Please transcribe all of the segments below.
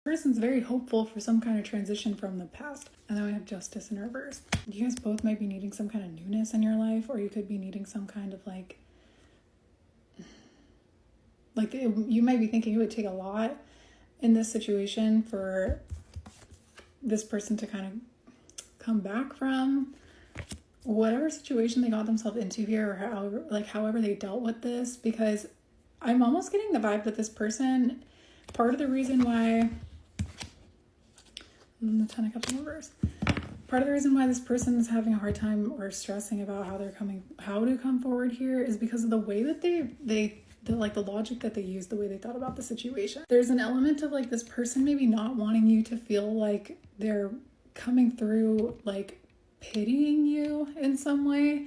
Person's very hopeful for some kind of transition from the past. And then we have justice in reverse. You guys both might be needing some kind of newness in your life, or you could be needing some kind of you might be thinking it would take a lot in this situation for this person to kind of come back from whatever situation they got themselves into here, or however they dealt with this, because I'm almost getting the vibe that this person, part of the reason why the Ten of Cups in reverse, part of the reason why this person is having a hard time or stressing about how to come forward here is because of the way that the logic that they use, the way they thought about the situation. There's an element of this person maybe not wanting you to feel like they're coming through pitying you in some way,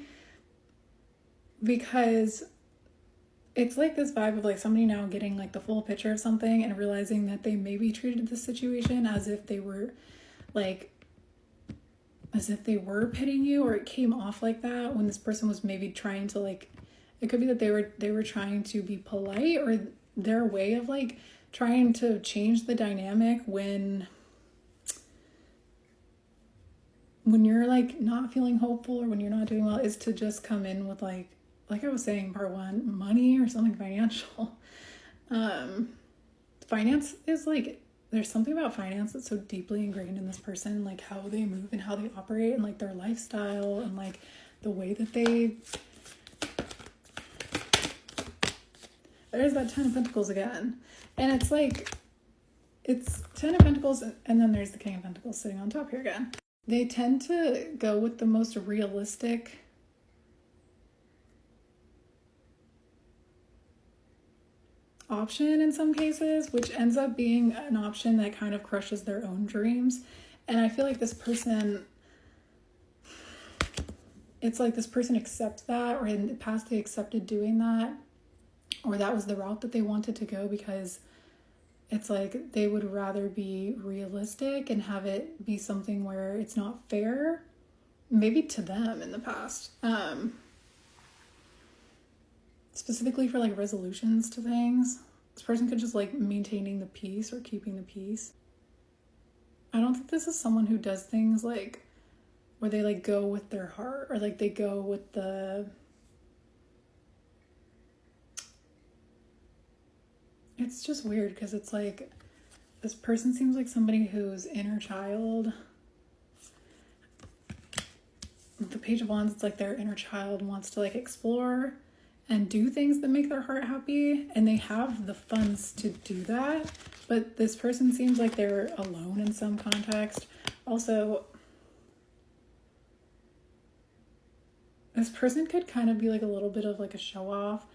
because it's this vibe of somebody now getting the full picture of something and realizing that they maybe treated the situation as if they were pitying you, or it came off like that when this person was maybe trying to it could be that they were trying to be polite, or their way of trying to change the dynamic when you're not feeling hopeful, or when you're not doing well, is to just come in with like I was saying in part one, money or something financial. Finance is there's something about finance that's so deeply ingrained in this person, how they move and how they operate, and their lifestyle, and the way that there's that Ten of Pentacles again. And it's Ten of Pentacles, and then there's the King of Pentacles sitting on top here again. They tend to go with the most realistic option in some cases, which ends up being an option that kind of crushes their own dreams. And I feel this person, it's this person accepts that, or in the past they accepted doing that, or that was the route that they wanted to go, because it's they would rather be realistic and have it be something where it's not fair, maybe to them in the past. Specifically for resolutions to things. This person could just maintaining the peace or keeping the peace. I don't think this is someone who does things where they go with their heart, or they go with the... It's just weird, because it's this person seems like somebody whose inner child, the Page of Wands, it's their inner child wants to explore and do things that make their heart happy, and they have the funds to do that, but this person seems like they're alone in some context. Also, this person could kind of be a little bit of a show-off.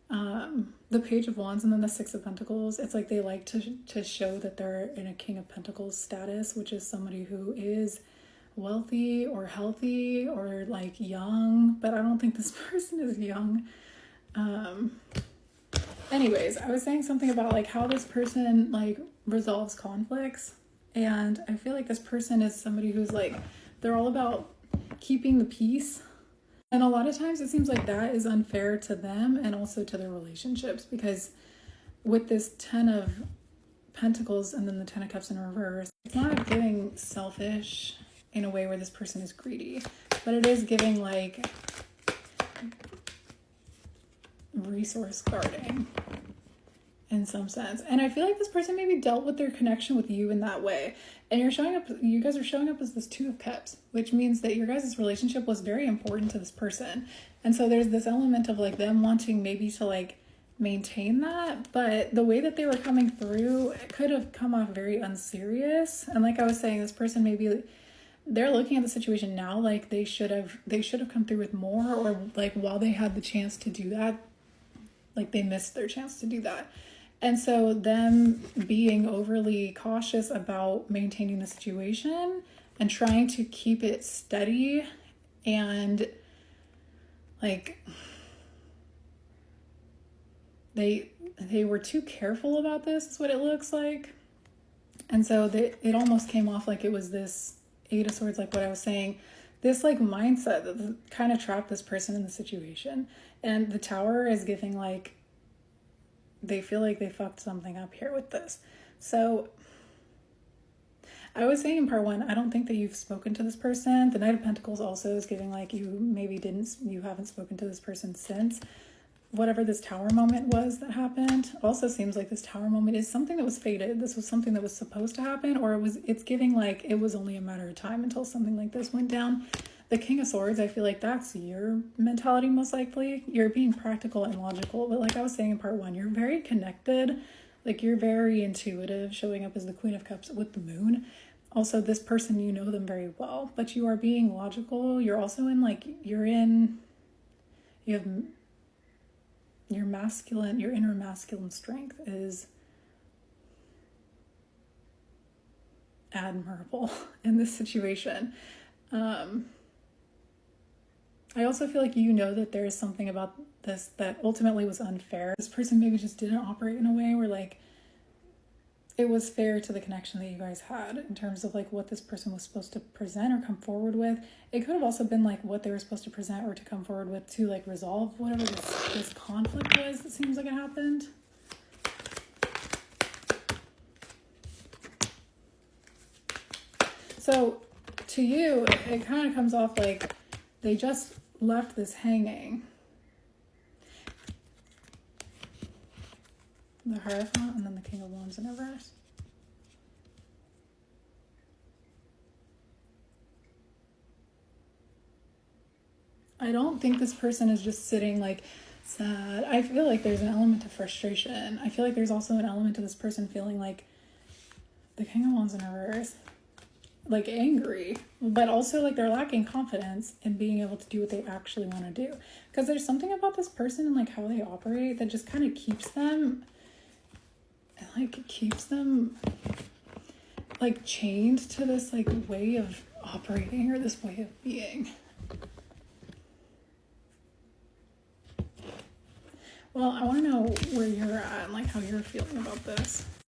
The Page of Wands and then the Six of Pentacles, it's they like to show that they're in a King of Pentacles status, which is somebody who is wealthy or healthy or young, but I don't think this person is young. Anyways, I was saying something about how this person resolves conflicts, and I feel this person is somebody who's they're all about keeping the peace. And a lot of times it seems that is unfair to them and also to their relationships, because with this Ten of Pentacles and then the Ten of Cups in reverse, it's not giving selfish in a way where this person is greedy, but it is giving resource guarding in some sense. And I feel this person maybe dealt with their connection with you in that way. And you guys are showing up as this Two of Cups, which means that your guys' relationship was very important to this person. And so there's this element of them wanting maybe to maintain that, but the way that they were coming through, it could have come off very unserious. And I was saying, this person maybe they're looking at the situation now they should have come through with more, or while they had the chance to do that, they missed their chance to do that. And so them being overly cautious about maintaining the situation and trying to keep it steady, and they were too careful about this, is what it looks like. And so it almost came off it was this Eight of Swords, what I was saying, this mindset that kind of trapped this person in the situation. And the Tower is giving they feel they fucked something up here with this. So I was saying in part one, I don't think that you've spoken to this person. The Knight of Pentacles also is giving like you haven't spoken to this person since. Whatever this tower moment was that happened also seems like this tower moment is something that was fated. This was something that was supposed to happen, or it's giving like it was only a matter of time until something like this went down. The King of Swords, I feel like that's your mentality most likely. You're being practical and logical, but like I was saying in part one, you're very connected. Like you're very intuitive, showing up as the Queen of Cups with the moon. Also, this person, you know them very well, but you are being logical. You're also in like, you have your masculine, your inner masculine strength is admirable in this situation. I also feel like you know that there is something about this that ultimately was unfair. This person maybe just didn't operate in a way where like it was fair to the connection that you guys had in terms of like what this person was supposed to present or come forward with. It could have also been like what they were supposed to present or to come forward with to like resolve whatever this conflict was that seems like it happened. So to you, it kind of comes off like they just left this hanging. The Hierophant and then the King of Wands in reverse. I don't think this person is just sitting like sad. I feel like there's an element of frustration. I feel like there's also an element to this person feeling like the King of Wands in reverse, like angry, but also like they're lacking confidence in being able to do what they actually want to do. Because there's something about this person and like how they operate that just kind of keeps them like chained to this like way of operating or this way of being. Well, I want to know where you're at and like how you're feeling about this.